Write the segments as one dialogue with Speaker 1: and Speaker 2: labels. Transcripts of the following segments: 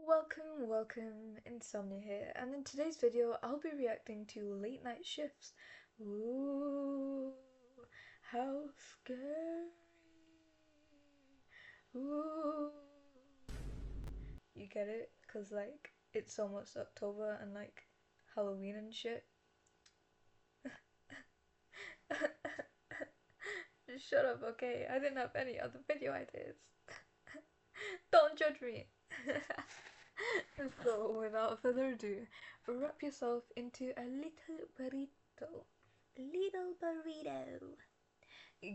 Speaker 1: Welcome, Insomnia here, and in today's video I'll be reacting to late night shifts. Ooh, how scary. Ooh. You get it? Cause like, it's almost October and like, Halloween and shit. Shut up, okay? I didn't have any other video ideas. Don't judge me. So, without further ado, wrap yourself into a little burrito. Little burrito.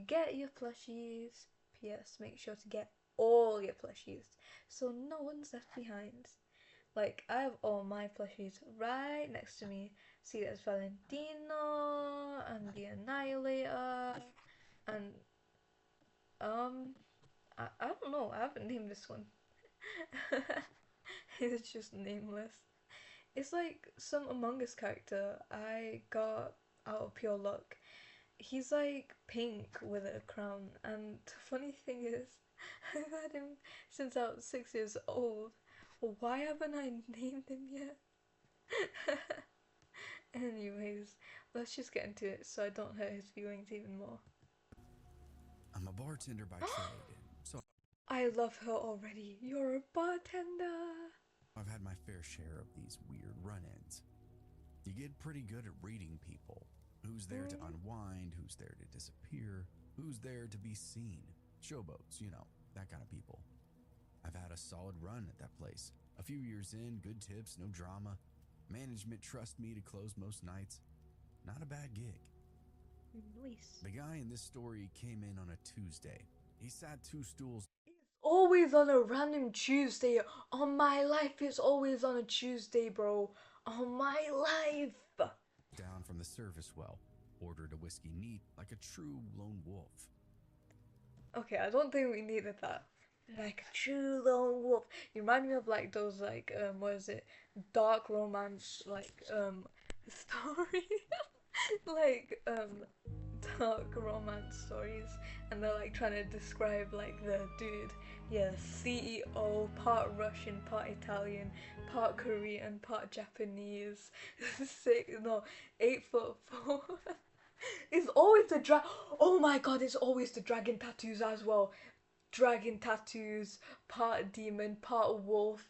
Speaker 1: Get your plushies. P.S. Make sure to get all your plushies so no one's left behind. Like, I have all my plushies right next to me. See, there's Valentino and the Annihilator and I don't know. I haven't named this one. It's just nameless. It's like some Among Us character I got out of pure luck. He's like pink with a crown, and the funny thing is, I've had him since I was 6 years old. Why haven't I named him yet? Anyways, let's just get into it so I don't hurt his feelings even more.
Speaker 2: I'm a bartender by trade, so
Speaker 1: I love her already. You're a bartender.
Speaker 2: I've had my fair share of these weird run-ins. You get pretty good at reading people. Who's there to unwind, who's there to disappear, who's there to be seen. Showboats, you know, that kind of people. I've had a solid run at that place. A few years in, good tips, no drama. Management trust me to close most nights. Not a bad gig.
Speaker 1: Nice.
Speaker 2: The guy in this story came in on a Tuesday. He sat 2 stools
Speaker 1: Always on a random Tuesday. On my life, it's always on a Tuesday, bro. On my life.
Speaker 2: down from the service well, ordered a whiskey neat like a true lone wolf.
Speaker 1: Okay, I don't think we needed that. Like a true lone wolf. You remind me of like those like what is it? Dark romance story. like dark romance stories, and they're like trying to describe like the dude, yeah, CEO, part Russian, part Italian, part Korean, part Japanese. 8'4". It's always the oh my god, it's always the dragon tattoos as well. Dragon tattoos, part demon, part wolf,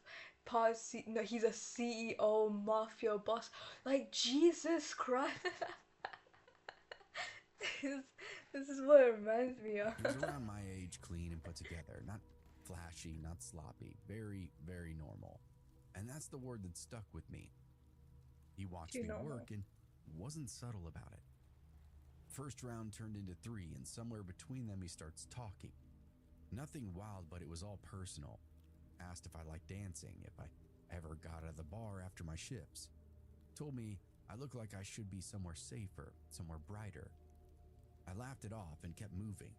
Speaker 1: no, he's a CEO, mafia boss. Like, Jesus Christ. this, this is what it reminds me of.
Speaker 2: He was around my age, clean and put together, not flashy, not sloppy, very, very normal. And that's the word that stuck with me. He watched me work and wasn't subtle about it. First round turned into 3, and somewhere between them he starts talking. Nothing wild, but it was all personal. Asked if I liked dancing, if I ever got out of the bar after my shifts. Told me I looked like I should be somewhere safer, somewhere brighter. I laughed it off and kept moving.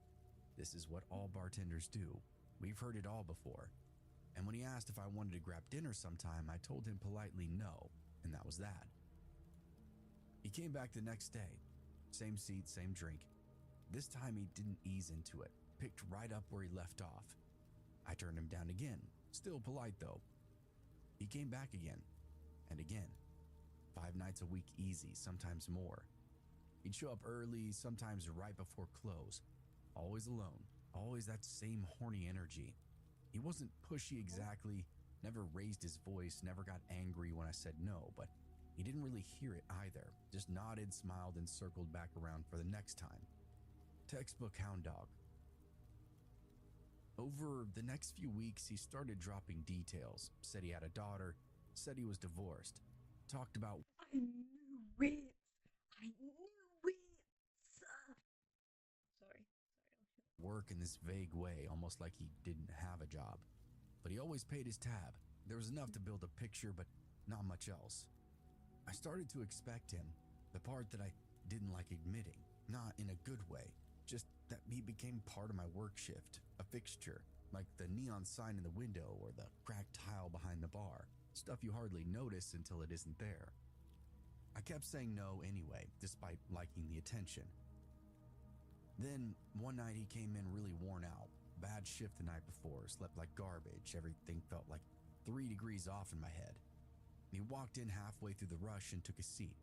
Speaker 2: This is what all bartenders do. We've heard it all before. And when he asked if I wanted to grab dinner sometime, I told him politely no, and that was that. He came back the next day. Same seat, same drink. This time he didn't ease into it, picked right up where he left off. I turned him down again, still polite though. He came back again, and again. 5 nights a week easy, sometimes more. He'd show up early, sometimes right before close. Always alone, always that same horny energy. He wasn't pushy exactly, never raised his voice, never got angry when I said no, but he didn't really hear it either. Just nodded, smiled, and circled back around for the next time. Textbook hound dog. Over the next few weeks, he started dropping details. Said he had a daughter, said he was divorced. Talked about
Speaker 1: I knew it. I knew it. Sorry.
Speaker 2: work in this vague way, almost like he didn't have a job. But he always paid his tab. There was enough to build a picture, but not much else. I started to expect him, the part that I didn't like admitting, not in a good way, just that he became part of my work shift, a fixture, like the neon sign in the window or the cracked tile behind the bar, stuff you hardly notice until it isn't there. I kept saying no anyway, despite liking the attention. Then, one night he came in really worn out, bad shift the night before, slept like garbage, everything felt like 3 degrees off in my head. He walked in halfway through the rush and took a seat,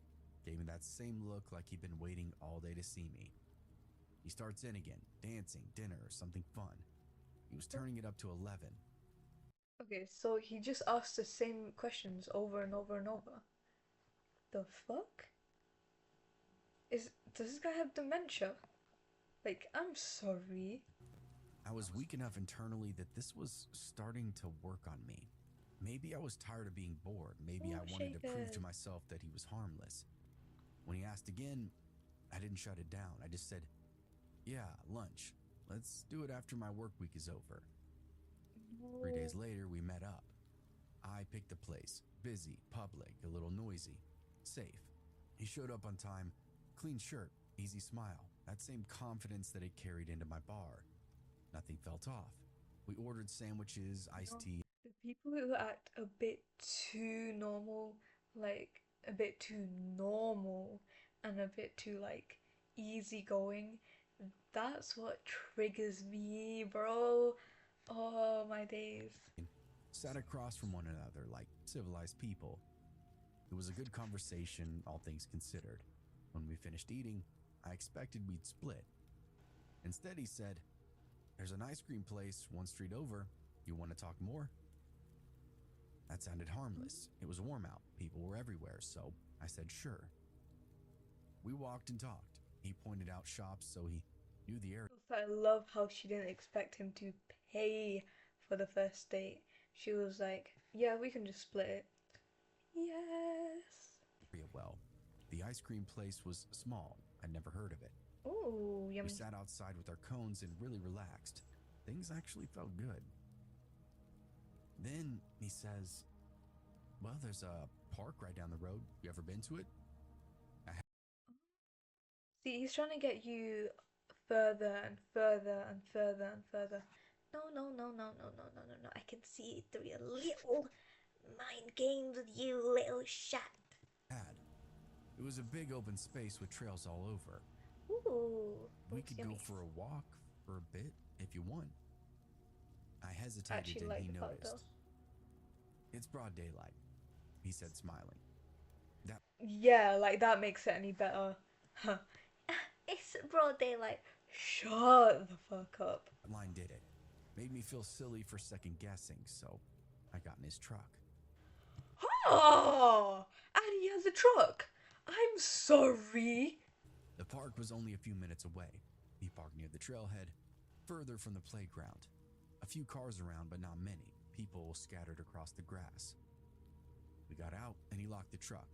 Speaker 2: gave me that same look like he'd been waiting all day to see me. He starts in again, dancing, dinner, or something fun. He was turning it up to 11.
Speaker 1: Okay, so he just asked the same questions over and over and over. The fuck? Does this guy have dementia? Like, I'm sorry.
Speaker 2: I was weak enough internally that this was starting to work on me. Maybe I was tired of being bored. Maybe I wanted to prove to myself that he was harmless. When he asked again, I didn't shut it down. I just said, yeah, lunch. Let's do it after my work week is over. 3 days later, we met up. I picked the place. Busy, public, a little noisy, safe. He showed up on time, clean shirt, easy smile, that same confidence that it carried into my bar. Nothing felt off. We ordered sandwiches, iced tea.
Speaker 1: The people who act a bit too normal, like a bit too normal and a bit too like easygoing, that's what triggers me, bro. Oh my days.
Speaker 2: Sat across from one another like civilized people. It was a good conversation, all things considered. When we finished eating, I expected we'd split. Instead, he said, there's an ice cream place 1 street over. You want to talk more? That sounded harmless. It was warm out. People were everywhere, so I said sure. We walked and talked. He pointed out shops, so he knew the area.
Speaker 1: I love how she didn't expect him to pay for the first date. She was like, yeah, we can just split it. Yes.
Speaker 2: Well, the ice cream place was small. I'd never heard of it.
Speaker 1: Ooh, yummy.
Speaker 2: We sat outside with our cones and really relaxed. Things actually felt good. Then he says, well, there's a park right down the road. You ever been to it?
Speaker 1: See, he's trying to get you further and further and further and further. No, no, no, no, no, no, no, no, no. I can see through your little mind games with you, little shat.
Speaker 2: It was a big open space with trails all over.
Speaker 1: Ooh,
Speaker 2: we could
Speaker 1: yummy.
Speaker 2: go for a walk for a bit if you want. I hesitated and he noticed. It's broad daylight, he said, smiling.
Speaker 1: Yeah, like that makes it any better. Huh. It's broad daylight. Shut the fuck up.
Speaker 2: That line did it. Made me feel silly for second guessing, so I got in his truck.
Speaker 1: Oh, and he has a truck. I'm sorry.
Speaker 2: The park was only a few minutes away. He parked near the trailhead, further from the playground. A few cars around, but not many. People scattered across the grass. We got out, and he locked the truck.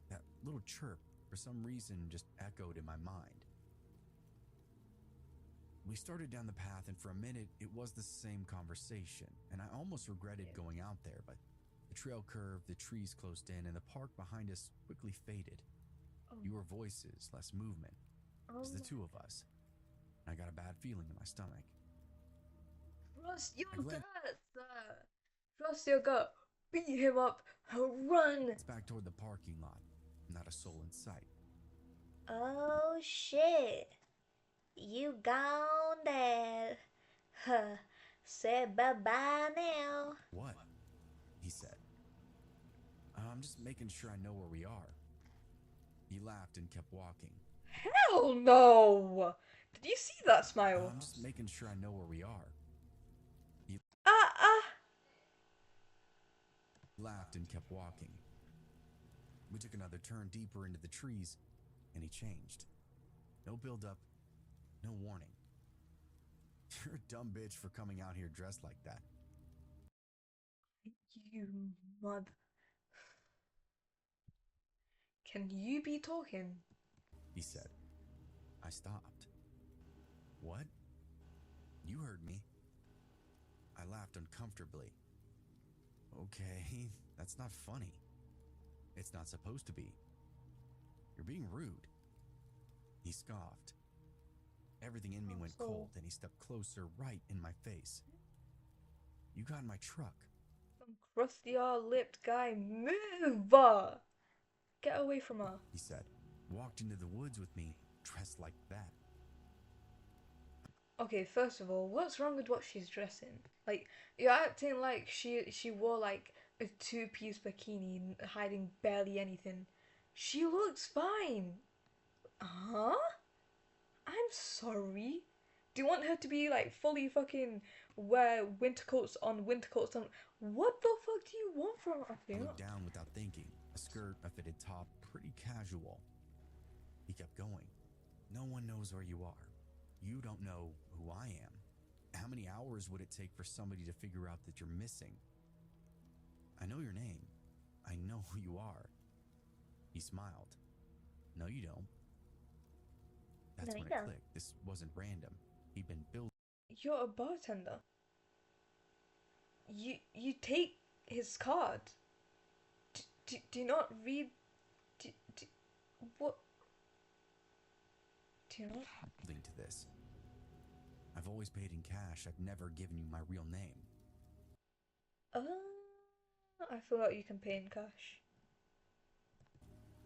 Speaker 2: That little chirp, for some reason, just echoed in my mind. We started down the path, and for a minute, it was the same conversation, and I almost regretted going out there, but the trail curved, the trees closed in, and the park behind us quickly faded. Fewer voices, less movement. Just the two of us. I got a bad feeling in my stomach.
Speaker 1: Trust your gut, sir. Trust your gut. Beat him up. Run.
Speaker 2: It's back toward the parking lot. Not a soul in sight.
Speaker 3: Oh shit. You gone there. Huh. Say bye-bye now.
Speaker 2: What? He said. I'm just making sure I know where we are. He laughed and kept walking.
Speaker 1: Hell no! Did you see that smile?
Speaker 2: I'm just making sure I know where we are. He laughed and kept walking. We took another turn deeper into the trees, and he changed. No build-up, no warning. You're a dumb bitch for coming out here dressed like that.
Speaker 1: You mother... Can you be talking?
Speaker 2: He said. I stopped. What? You heard me. I laughed uncomfortably. Okay, that's not funny. It's not supposed to be. You're being rude. He scoffed. Everything in me went cold, and he stepped closer, right in my face. You got in my truck.
Speaker 1: Some crusty-lipped guy, move! Get away from her.
Speaker 2: He said. Walked into the woods with me, dressed like that.
Speaker 1: Okay, first of all, what's wrong with what she's dressing? Like you're acting like she wore like a two-piece bikini hiding barely anything. She looks fine. Huh? I'm sorry. Do you want her to be like fully fucking wear winter coats on winter coats on? What the fuck do you want from her?
Speaker 2: I looked down without thinking. A skirt, a fitted top, pretty casual. He kept going. No one knows where you are. You don't know who I am. How many hours would it take for somebody to figure out that you're missing? I know your name. I know who you are. He smiled. No, you don't. That's
Speaker 3: No, you
Speaker 2: when it
Speaker 3: don't.
Speaker 2: clicked. This wasn't random. He'd been building.
Speaker 1: You're a bartender. You take his card. Do you not read? Do, what? Do you not?
Speaker 2: To this. I've always paid in cash. I've never given you my real name.
Speaker 1: I forgot you can pay in cash.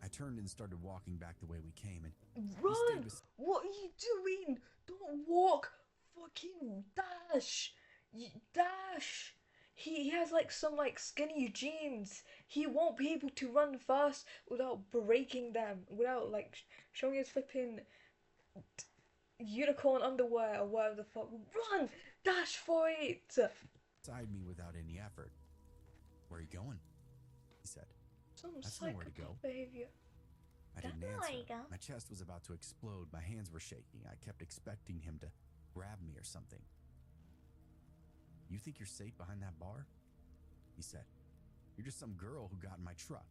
Speaker 2: I turned and started walking back the way we came, and
Speaker 1: Run! What are you doing? Don't walk! Fucking dash! Dash! He has like some like skinny jeans. He won't be able to run fast without breaking them, without like showing his flipping unicorn underwear or whatever the fuck. Run! Dash for it!
Speaker 2: Beside me without any effort. Where are you going? He said.
Speaker 1: Some
Speaker 2: That's nowhere to go.
Speaker 1: psychopath behavior.
Speaker 2: I didn't
Speaker 3: That's nowhere
Speaker 2: answer.
Speaker 3: to go.
Speaker 2: My chest was about to explode. My hands were shaking. I kept expecting him to grab me or something. You think you're safe behind that bar? He said. You're just some girl who got in my truck.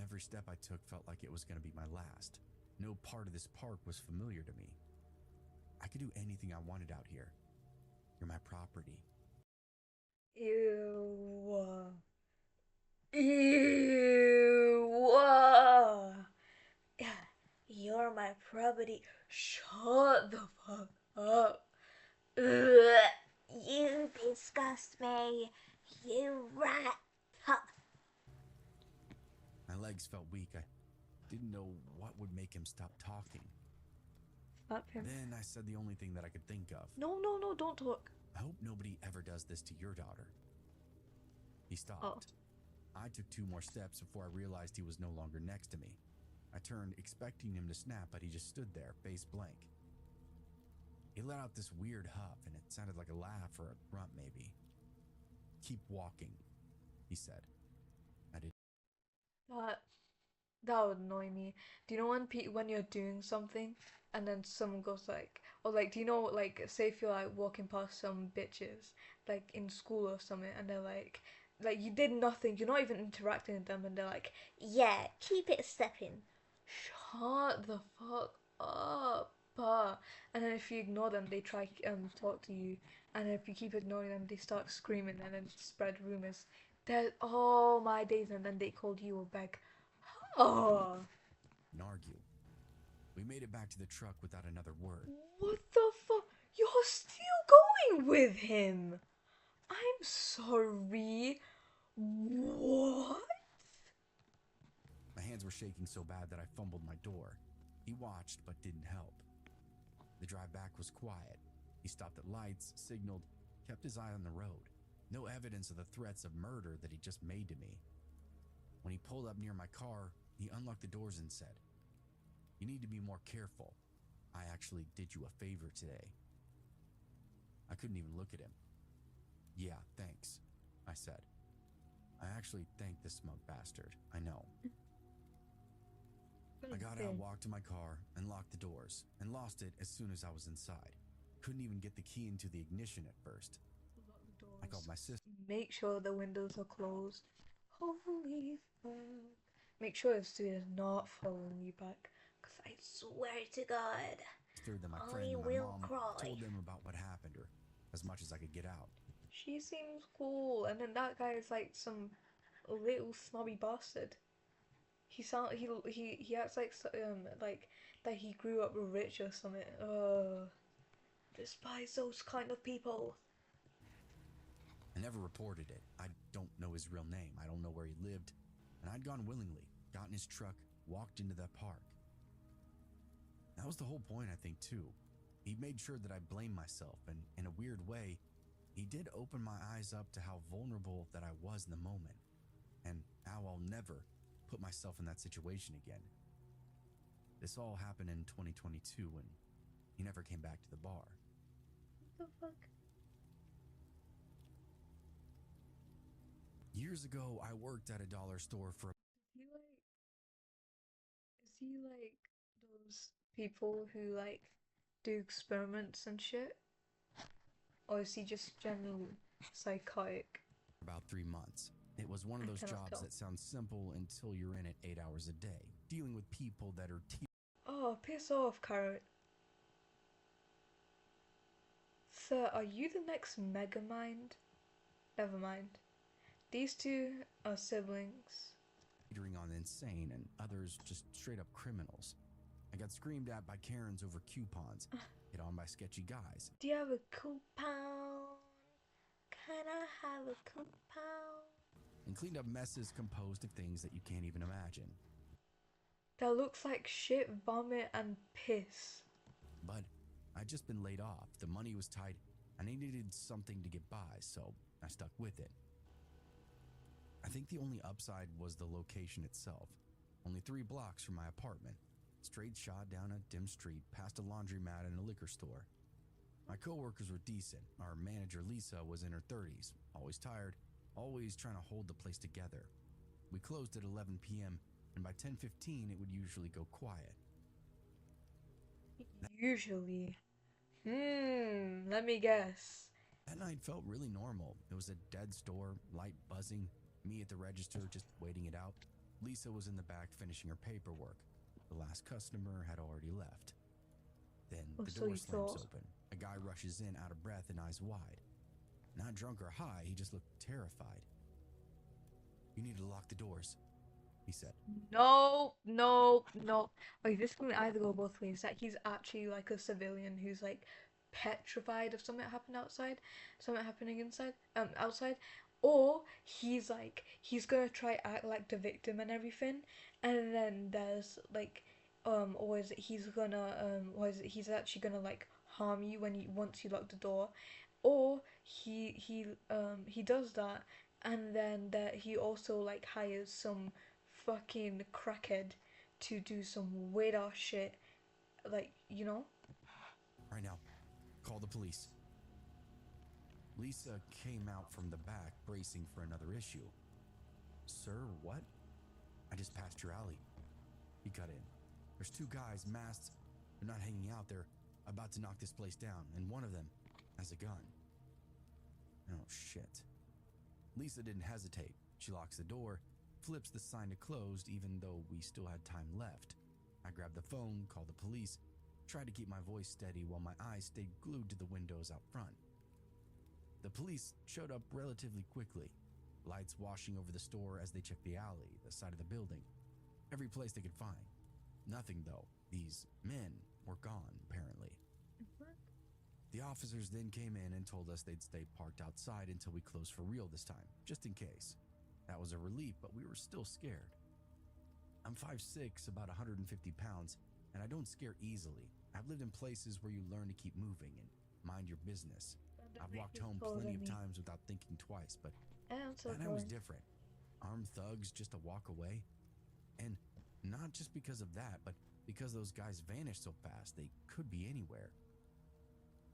Speaker 2: Every step I took felt like it was going to be my last. No part of this park was familiar to me. I could do anything I wanted out here. You're my property.
Speaker 1: Ew. Ew.
Speaker 3: You're my property.
Speaker 1: Shut the fuck up.
Speaker 3: Ugh. You disgust me. You rat. Huh.
Speaker 2: My legs felt weak. I didn't know what would make him stop talking.
Speaker 1: Slap him.
Speaker 2: Then I said the only thing that I could think of.
Speaker 1: No, don't talk.
Speaker 2: I hope nobody ever does this to your daughter. He stopped.
Speaker 1: Oh.
Speaker 2: I took 2 more steps before I realized he was no longer next to me. I turned, expecting him to snap, but he just stood there, face blank. He let out this weird huff, and it sounded like a laugh or a grunt, maybe. Keep walking, he said. I did.
Speaker 1: That would annoy me. Do you know when you're doing something and then someone goes like, or like, do you know like, say if you're like walking past some bitches like in school or something, and they're like you did nothing, you're not even interacting with them, and they're like,
Speaker 3: Yeah, keep it stepping.
Speaker 1: shut the fuck up. And then if you ignore them, they try talk to you, and if you keep ignoring them, they start screaming and then spread rumors. They're all my days, and then they called you a beg. Oh,
Speaker 2: And argue. We made it back to the truck without another word.
Speaker 1: what the fuck? You're still going with him? I'm sorry. What?
Speaker 2: My hands were shaking so bad that I fumbled my door. He watched but didn't help. The drive back was quiet. He stopped at lights, signaled, kept his eye on the road. No evidence of the threats of murder that he just made to me. When he pulled up near my car, he unlocked the doors and said, "You need to be more careful. I actually did you a favor today." I couldn't even look at him. "Yeah, thanks," I said. I actually thanked this smug bastard, I know. I got out, walked to my car, and locked the doors, and lost it as soon as I was inside. Couldn't even get the key into the ignition at first. I called my sister.
Speaker 1: Make sure the windows are closed. Holy fuck. Make sure this dude is not following you back. Cause I
Speaker 3: Swear to God.
Speaker 2: Then my
Speaker 3: I
Speaker 2: friend and my
Speaker 3: will
Speaker 2: mom
Speaker 3: cry.
Speaker 2: told them about what happened, or as much as I could get out.
Speaker 1: she seems cool, and then that guy is like some little snobby bastard. He acts like that he grew up rich or something. Despise those kind of people.
Speaker 2: I never reported it. I don't know his real name. I don't know where he lived. And I'd gone willingly, got in his truck, walked into that park. That was the whole point, I think, too. He made sure that I blamed myself, and in a weird way, he did open my eyes up to how vulnerable that I was in the moment, and how I'll never put myself in that situation again. This all happened in 2022 when he never came back to the bar.
Speaker 1: What the fuck?
Speaker 2: Years ago, I worked at a dollar store for
Speaker 1: Is he like those people who like do experiments and shit? Or is he just generally psychotic?
Speaker 2: about 3 months. It was one of
Speaker 1: I
Speaker 2: those
Speaker 1: cannot
Speaker 2: jobs
Speaker 1: tell.
Speaker 2: that sounds simple until you're in it 8 hours a day, dealing with people that are
Speaker 1: Oh, piss off, Carrot. Sir, are you the next Megamind? Never mind. These two are siblings.
Speaker 2: teetering on insane and others just straight up criminals. I got screamed at by Karens over coupons, hit on by sketchy guys,
Speaker 1: Do you have a coupon? Can I have a coupon?
Speaker 2: and cleaned up messes composed of things that you can't even imagine.
Speaker 1: That looks like shit, vomit, and piss.
Speaker 2: But I'd just been laid off, the money was tight, and I needed something to get by, so I stuck with it. I think the only upside was the location itself. Only 3 blocks from my apartment, straight shot down a dim street past a laundromat and a liquor store. My coworkers were decent. Our manager Lisa was in her 30s, always tired, always trying to hold the place together. We closed at 11 p.m., and by 10:15 it would usually go quiet.
Speaker 1: Usually. Let me guess.
Speaker 2: That night felt really normal. It was a dead store, light buzzing, me at the register just waiting it out. Lisa was in the back finishing her paperwork. The last customer had already left. Then the
Speaker 1: So
Speaker 2: door
Speaker 1: you
Speaker 2: slams
Speaker 1: thought.
Speaker 2: open. A guy rushes in out of breath and eyes wide. Not drunk or high, he just looked terrified. "You need to lock the doors," he said.
Speaker 1: No, no, no. Like this can either go both ways. That he's actually like a civilian who's like petrified of something happening outside, something happening outside, or he's gonna try act like the victim and everything, and then there's like, or is it he's gonna or is it he's actually gonna like harm you when you once you lock the door, or he does that, and then that he also like hires some fucking crackhead to do some weird ass shit, like, you know?
Speaker 2: "Right now, call the police." Lisa came out from the back, bracing for another issue. "Sir, what?" "I just passed your alley." He cut in. "There's 2 guys, masked. They're not hanging out. They're about to knock this place down, and one of them has a gun." Oh, shit. Lisa didn't hesitate. She locks the door, flips the sign to closed even though we still had time left. I grabbed the phone, called the police, tried to keep my voice steady while my eyes stayed glued to the windows out front. The police showed up relatively quickly, lights washing over the store as they checked the alley, the side of the building, every place they could find. Nothing though. These men were gone, apparently. The officers then came in and told us they'd stay parked outside until we closed for real this time, just in case. That was a relief, but we were still scared. I'm 5'6", about 150 pounds, and I don't scare easily. I've lived in places where you learn to keep moving and mind your business. I've walked home plenty of times without thinking twice, but that night was different. Armed thugs just a walk away. And not just because of that, but because those guys vanished so fast, they could be anywhere.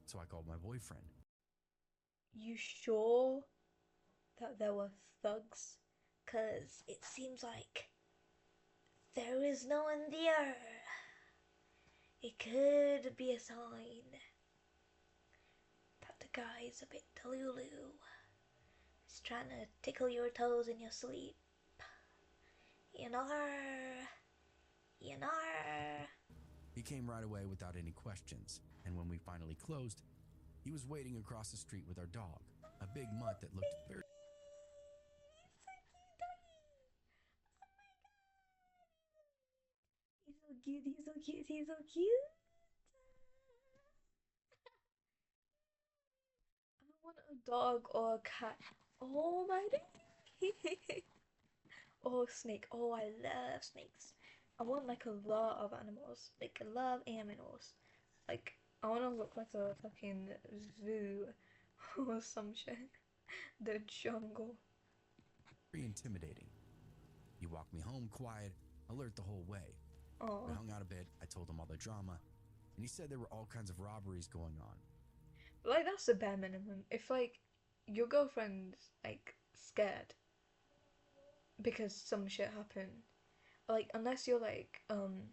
Speaker 2: So I called my boyfriend.
Speaker 1: You sure that there were thugs?
Speaker 3: 'Cause it seems like there is no one there. It could be a sign that the guy is a bit delulu. He's trying to tickle your toes in your sleep. You know? You know?
Speaker 2: He came right away without any questions, and when we finally closed, he was waiting across the street with our dog, a big mutt that looked very
Speaker 3: He's so cute, he's so cute, he's so cute.
Speaker 1: I want a dog or a cat. Oh my day. Or snake. Oh, I love snakes. I want like a lot of animals. Like, I love animals. Like, I wanna look like a fucking zoo or some shit. The jungle.
Speaker 2: Very intimidating. He walked me home quiet, alert the whole way.
Speaker 1: Oh.
Speaker 2: We hung out a bit, I told him all the drama, and he said there were all kinds of robberies going on.
Speaker 1: Like, that's the bare minimum. If, like, your girlfriend's, like, scared because some shit happened, like, unless you're, like, in,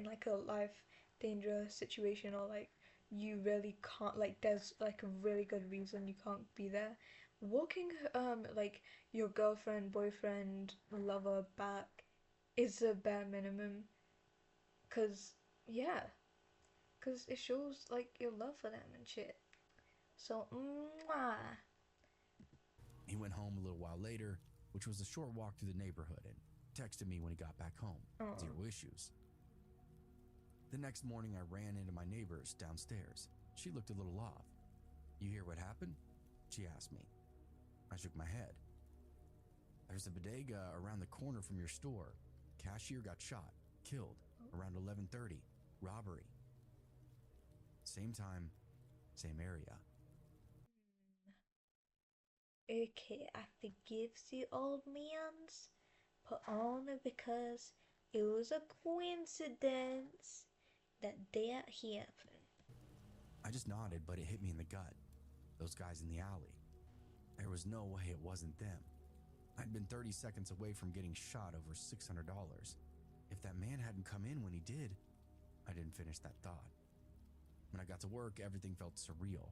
Speaker 1: like, a life dangerous situation or, like, you really can't, like, there's, like, a really good reason you can't be there, walking, like, your girlfriend, boyfriend, lover back is the bare minimum. Cause, yeah. Because it shows, like, your love for them and shit. So, mwah.
Speaker 2: He went home a little while later, which was a short walk through the neighborhood, and texted me when he got back home.
Speaker 1: Aww.
Speaker 2: Zero issues. The next morning, I ran into my neighbors downstairs. She looked a little off. You hear what happened? She asked me. I shook my head. There's a bodega around the corner from your store. Cashier got shot, killed, around 11:30. Robbery. Same time, same area.
Speaker 3: Okay, I forgives you, old mans, but only because it was a coincidence that happened.
Speaker 2: I just nodded, but it hit me in the gut. Those guys in the alley. There was no way it wasn't them. I'd been 30 seconds away from getting shot over $600. If that man hadn't come in when he did, I didn't finish that thought. When I got to work, everything felt surreal.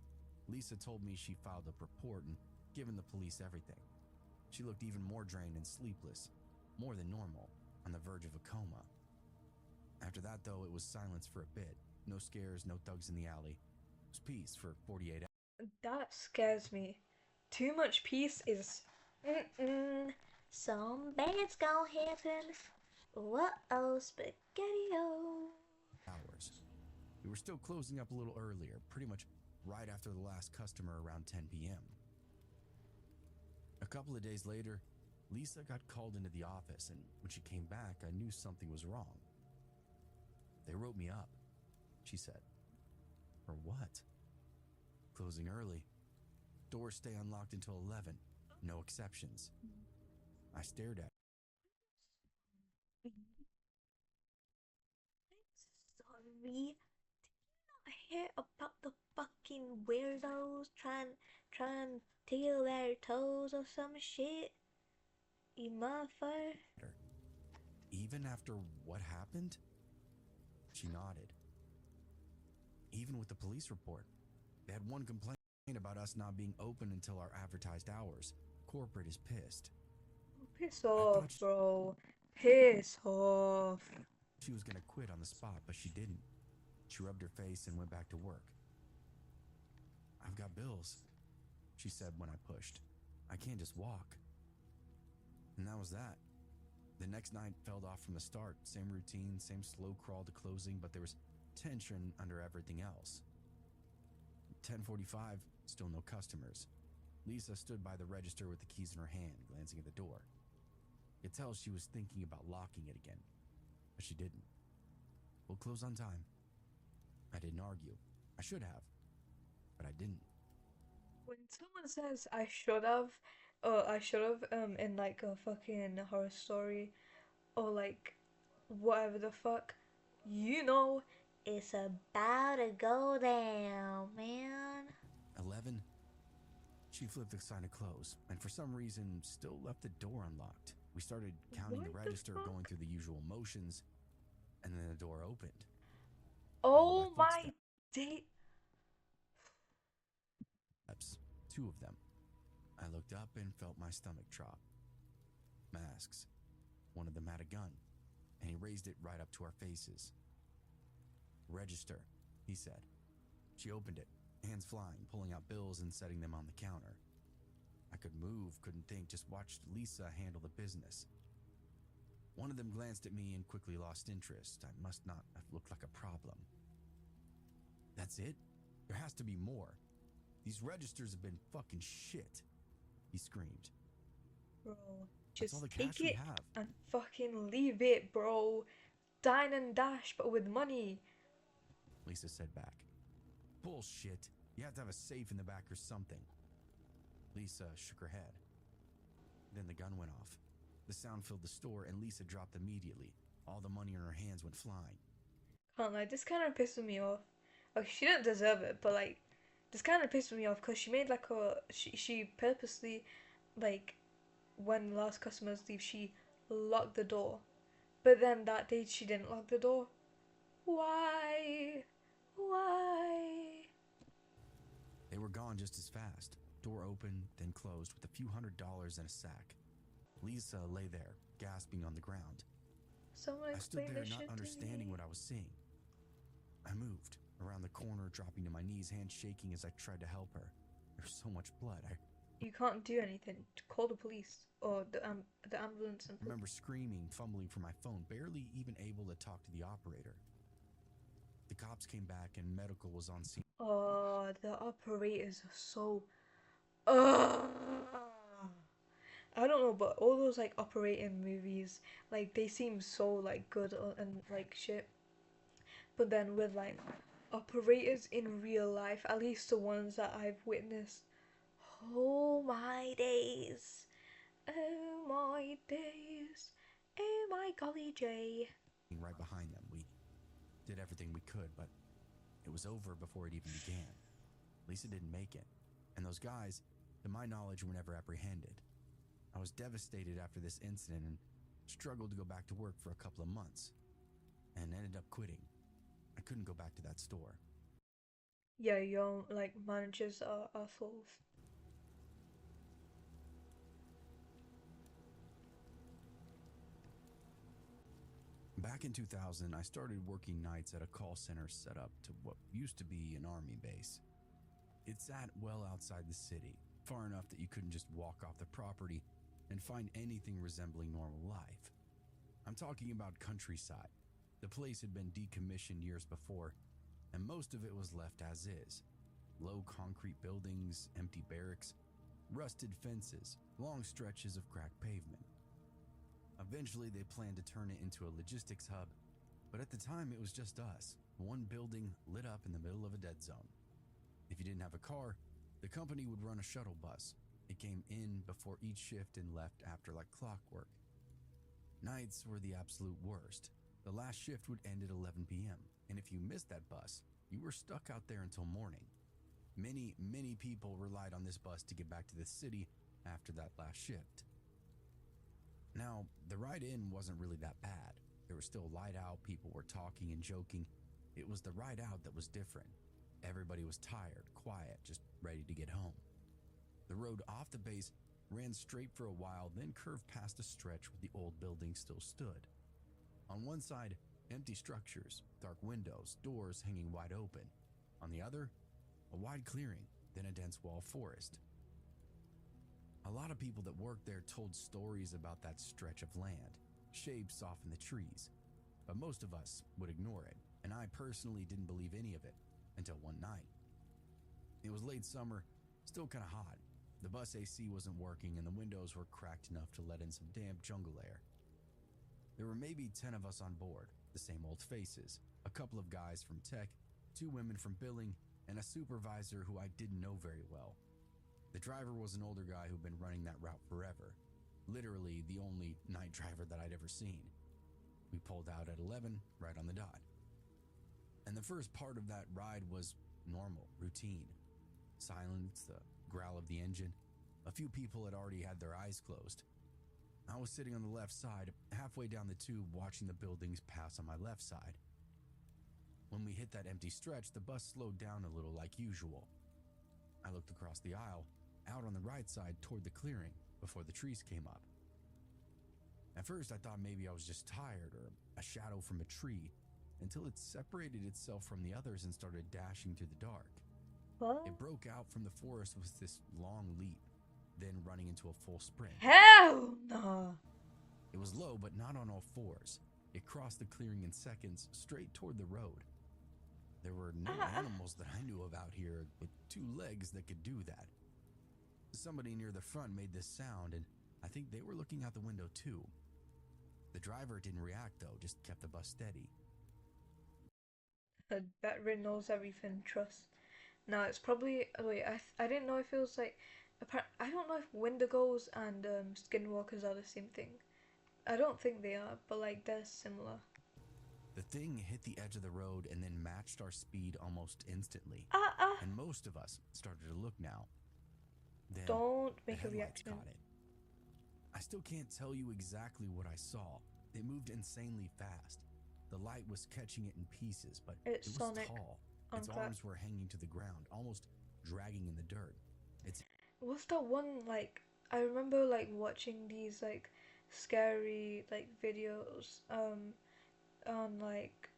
Speaker 2: Lisa told me she filed a report and given the police everything. She looked even more drained and sleepless, more than normal, on the verge of a coma. After that, though, it was silence for a bit. No scares, no thugs in the alley. It was peace for 48 hours.
Speaker 1: That scares me. Too much peace is.
Speaker 3: Some bad's gonna happen. Whoa, spaghetti-o.
Speaker 2: We were still closing up a little earlier, pretty much right after the last customer around 10 p.m. A couple of days later, Lisa got called into the office, and when she came back, I knew something was wrong. They wrote me up, she said. For what? Closing early. Doors stay unlocked until 11. No exceptions. I stared at her.
Speaker 3: Sorry, did you not hear about the fucking weirdos trying to tickle their toes or some shit? You motherfucker.
Speaker 2: Even after what happened? She nodded. Even with the police report, they had one complaint about us not being open until our advertised hours. Corporate is pissed.
Speaker 1: Piss off, bro. Piss off.
Speaker 2: She was gonna quit on the spot, but she didn't. She rubbed her face and went back to work. I've got bills, she said when I pushed. I can't just walk. And that was that. The next night felt off from the start. Same routine, same slow crawl to closing, but there was tension under everything else. 10:45, still no customers. Lisa stood by the register with the keys in her hand, glancing at the door. You could tell she was thinking about locking it again, but she didn't. We'll close on time. I didn't argue. I should have, but I didn't.
Speaker 1: When someone says I should have, in like a fucking horror story, or like whatever the fuck, you know,
Speaker 3: it's about to go down, man.
Speaker 2: 11. She flipped the sign to close, and for some reason still left the door unlocked. We started counting the register, going through the usual motions, and then the door opened.
Speaker 1: Oh my day.
Speaker 2: Two of them. I looked up and felt my stomach drop. Masks. One of them had a gun, and he raised it right up to our faces. Register, he said. She opened it, hands flying, pulling out bills and setting them on the counter. I could move, couldn't think, just watched Lisa handle the business. One of them glanced at me and quickly lost interest. I must not have looked like a problem. That's it? There has to be more. These registers have been fucking shit, he screamed.
Speaker 1: Bro, just
Speaker 2: all the
Speaker 1: take
Speaker 2: cash we
Speaker 1: it
Speaker 2: have.
Speaker 1: and fucking leave it, bro. Dine and dash, but with money.
Speaker 2: Lisa said back. Bullshit. You have to have a safe in the back or something. Lisa shook her head. Then the gun went off. The sound filled the store and Lisa dropped immediately. All the money in her hands went flying.
Speaker 1: Can't lie, this kind of pisses me off. Like, she didn't deserve it, but like, this kind of pisses me off because she made like she purposely, like, when last customers leave, she locked the door. But then that day she didn't lock the door. Why? Why?
Speaker 2: They were gone just as fast. Door opened, then closed with a few $100s in a sack. Lisa lay there, gasping on the ground.
Speaker 1: Someone
Speaker 2: I stood
Speaker 1: explain
Speaker 2: there
Speaker 1: this
Speaker 2: not
Speaker 1: shit to
Speaker 2: understanding
Speaker 1: me.
Speaker 2: what I was seeing. I moved around the corner, dropping to my knees, hands shaking as I tried to help her. There was so much blood.
Speaker 1: You can't do anything. Call the police or the ambulance and
Speaker 2: I remember screaming, fumbling for my phone, barely even able to talk to the operator. The cops came back and medical was on scene.
Speaker 1: Oh, the operators are so. Ugh. I don't know, but all those like operating movies, like they seem so like good and like shit. But then with like operators in real life, at least the ones that I've witnessed, oh my days, oh my days, oh my golly J.
Speaker 2: Right behind them. We did everything we could, but it was over before it even began. Lisa didn't make it, and those guys, to my knowledge, were never apprehended. I was devastated after this incident and struggled to go back to work for a couple of months, and ended up quitting. I couldn't go back to that store.
Speaker 1: Yeah, your like managers are assholes.
Speaker 2: Back in 2000, I started working nights at a call center set up to what used to be an army base. It sat well outside the city, far enough that you couldn't just walk off the property and find anything resembling normal life. I'm talking about countryside. The place had been decommissioned years before, and most of it was left as is. Low concrete buildings, empty barracks, rusted fences, long stretches of cracked pavement. Eventually, they planned to turn it into a logistics hub, but at the time it was just us, one building lit up in the middle of a dead zone. If you didn't have a car, the company would run a shuttle bus. It came in before each shift and left after like clockwork. Nights were the absolute worst. The last shift would end at 11 p.m., and if you missed that bus, you were stuck out there until morning. Many people relied on this bus to get back to the city after that last shift. Now, the ride in wasn't really that bad. There was still light out, people were talking and joking. It was the ride out that was different. Everybody was tired, quiet, just ready to get home. The road off the base ran straight for a while, then curved past a stretch where the old building still stood. On one side, empty structures, dark windows, doors hanging wide open. On the other, a wide clearing, then a dense wall forest. A lot of people that worked there told stories about that stretch of land, shapes off in the trees, but most of us would ignore it, and I personally didn't believe any of it until one night. It was late summer, still kind of hot. The bus AC wasn't working and the windows were cracked enough to let in some damp jungle air. There were maybe 10 of us on board, the same old faces, a couple of guys from tech, 2 women from billing, and a supervisor who I didn't know very well. The driver was an older guy who'd been running that route forever, literally the only night driver that I'd ever seen. We pulled out at 11, right on the dot. And the first part of that ride was normal, routine. Silence, the growl of the engine. A few people had already had their eyes closed. I was sitting on the left side, halfway down the tube, watching the buildings pass on my left side. When we hit that empty stretch, the bus slowed down a little like usual. I looked across the aisle, out on the right side toward the clearing, before the trees came up. At first, I thought maybe I was just tired or a shadow from a tree, until it separated itself from the others and started dashing through the dark.
Speaker 1: What?
Speaker 2: It broke out from the forest with this long leap, then running into a full sprint.
Speaker 1: Hell no!
Speaker 2: It was low, but not on all fours. It crossed the clearing in seconds, straight toward the road. There were no animals that I knew of out here with 2 legs that could do that. Somebody near the front made this sound, and I think they were looking out the window too. The driver didn't react though, just kept the bus steady.
Speaker 1: That Rin knows everything. Trust. No, it's probably. Oh, wait, I didn't know if it was like. I don't know if Wendigos and Skinwalkers are the same thing. I don't think they are, but like they're similar.
Speaker 2: The thing hit the edge of the road and then matched our speed almost instantly.
Speaker 1: Ah ah!
Speaker 2: And most of us started to look now. Then
Speaker 1: Don't
Speaker 2: the
Speaker 1: make a
Speaker 2: headlights
Speaker 1: reaction.
Speaker 2: caught it. I still can't tell you exactly what I saw. It moved insanely fast. The light was catching it in pieces, but
Speaker 1: It's
Speaker 2: it was
Speaker 1: Sonic
Speaker 2: tall.
Speaker 1: on
Speaker 2: Its
Speaker 1: crack.
Speaker 2: arms were hanging to the ground, almost dragging in the dirt.
Speaker 1: What's that one like? I remember like watching these like scary like videos on like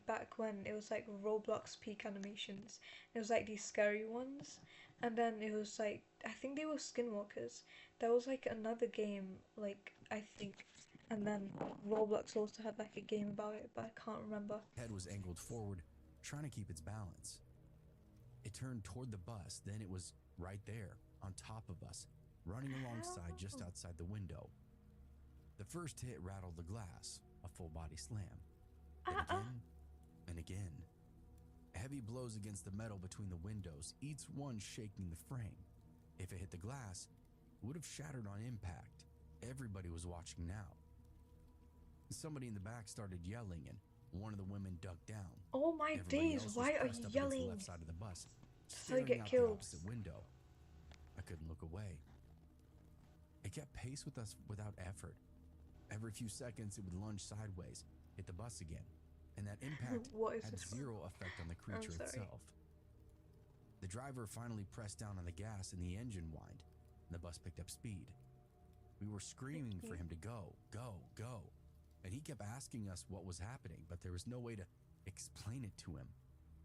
Speaker 1: back when it was like Roblox peak animations. It was like these scary ones, and then it was like I think they were Skinwalkers. There was like another game like I think, and then Roblox also had like a game about it, but I can't remember.
Speaker 2: Head was angled forward, trying to keep its balance. It turned toward the bus, then it was right there, on top of us, running alongside just
Speaker 1: How?
Speaker 2: outside the window. The first hit rattled the glass, a full body slam. Then
Speaker 1: Ah ah!
Speaker 2: again and again. Heavy blows against the metal between the windows, each one shaking the frame. If it hit the glass, it would have shattered on impact. Everybody was watching now. Somebody in the back started yelling, and one of the women ducked down.
Speaker 1: Oh my
Speaker 2: Everybody
Speaker 1: days!
Speaker 2: else was
Speaker 1: Why are
Speaker 2: pressed
Speaker 1: you
Speaker 2: up against the
Speaker 1: yelling?
Speaker 2: left side of the bus,
Speaker 1: That's how you
Speaker 2: staring
Speaker 1: get
Speaker 2: out the
Speaker 1: killed.
Speaker 2: opposite window. I couldn't look away. It kept pace with us without effort. Every few seconds, it would lunge sideways, hit the bus again, and that impact
Speaker 1: What is
Speaker 2: had
Speaker 1: this one?
Speaker 2: zero effect on the
Speaker 1: I'm
Speaker 2: creature
Speaker 1: sorry.
Speaker 2: itself. The driver finally pressed down on the gas and the engine whined, and the bus picked up speed. We were screaming for him to go, go, go, and he kept asking us what was happening, but there was no way to explain it to him.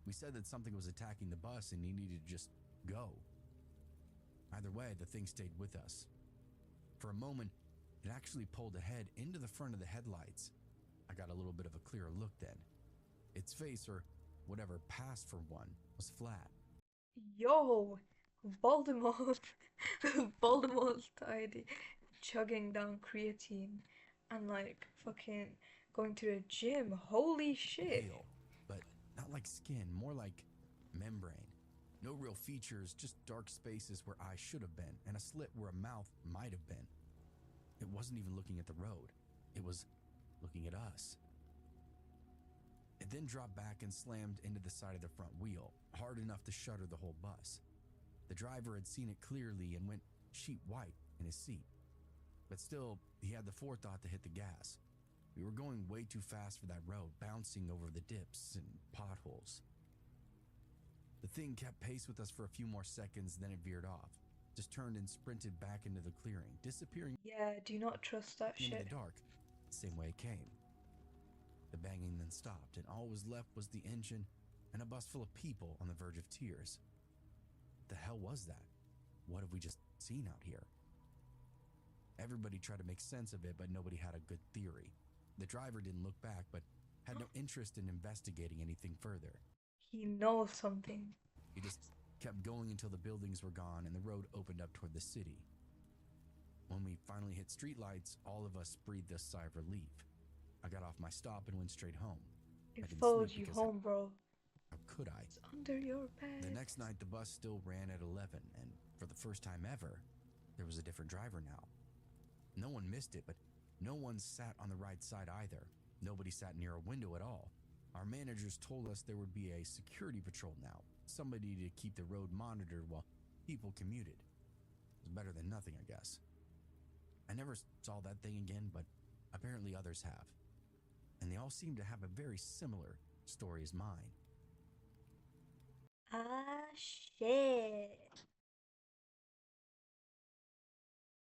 Speaker 2: We said that something was attacking the bus and he needed to just go. Either way, the thing stayed with us. For a moment, it actually pulled ahead into the front of the headlights. I got a little bit of a clearer look then. Its face, or whatever passed for one, was flat.
Speaker 1: Yo, Voldemort. Voldemort started chugging down creatine and like fucking going to the gym. Holy shit.
Speaker 2: Pale, but not like skin, more like membrane. No real features, just dark spaces where eyes should have been, and a slit where a mouth might have been. It wasn't even looking at the road. It was looking at us. It then dropped back and slammed into the side of the front wheel, hard enough to shutter the whole bus. The driver had seen it clearly and went sheet white in his seat. But still, he had the forethought to hit the gas. We were going way too fast for that road, bouncing over the dips and potholes. The thing kept pace with us for a few more seconds, then it veered off, just turned and sprinted back into the clearing, disappearing
Speaker 1: Yeah, do not trust that
Speaker 2: into
Speaker 1: shit.
Speaker 2: the dark, the same way it came. The banging then stopped, and all was left was the engine and a bus full of people on the verge of tears. What the hell was that? What have we just seen out here? Everybody tried to make sense of it, but nobody had a good theory. The driver didn't look back, but had no interest in investigating anything further.
Speaker 1: He knows something.
Speaker 2: He just kept going until the buildings were gone and the road opened up toward the city. When we finally hit streetlights, all of us breathed a sigh of relief. I got off my stop and went straight home.
Speaker 1: It
Speaker 2: I didn't
Speaker 1: followed
Speaker 2: sleep
Speaker 1: you
Speaker 2: because
Speaker 1: home, bro.
Speaker 2: how could I?
Speaker 1: It's under your bed.
Speaker 2: The next night, the bus still ran at 11, and for the first time ever, there was a different driver now. No one missed it, but no one sat on the right side either. Nobody sat near a window at all. Our managers told us there would be a security patrol now, somebody to keep the road monitored while people commuted. It was better than nothing, I guess. I never saw that thing again, but apparently others have. And they all seem to have a very similar story as mine.
Speaker 3: Ah, shit.